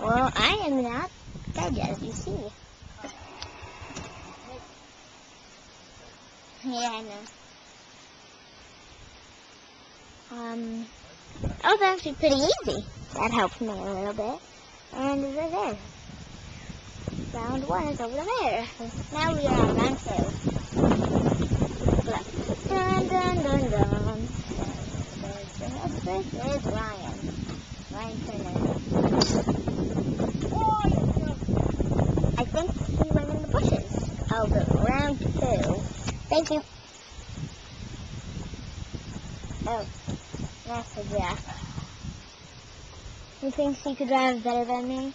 Well, I am not dead yet, as you see. Yeah, I know. That was actually pretty easy. That helped me a little bit. And over there. Round 1 is over there. Now we are on round 2. Dun dun dun dun. This is Ryan. Ryan Turner. I think he went in the bushes. Oh, but round 2. Thank you. Oh, that's a Jack. He thinks he could drive better than me,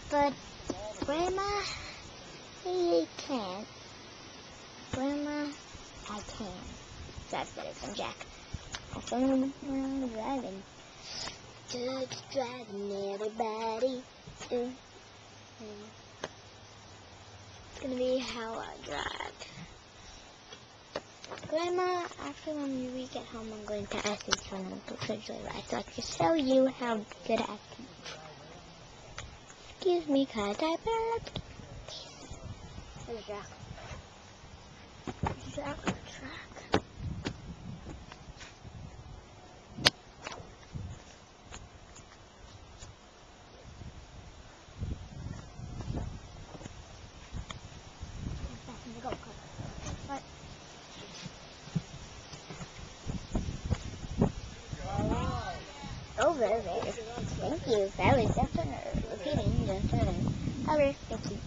but Grandma, he can't. Grandma, I can drive better than Jack. Have fun around driving. Just driving everybody. It's gonna be how I drive. Grandma, actually when we get home, I'm going to ask you to turn on the refrigerator so I can show you how good I can drive. Excuse me, cause I burped. There's Jack. There's Jack on the track. Over there. Thank you. That was definitely repeating the turn. Over. Thank you.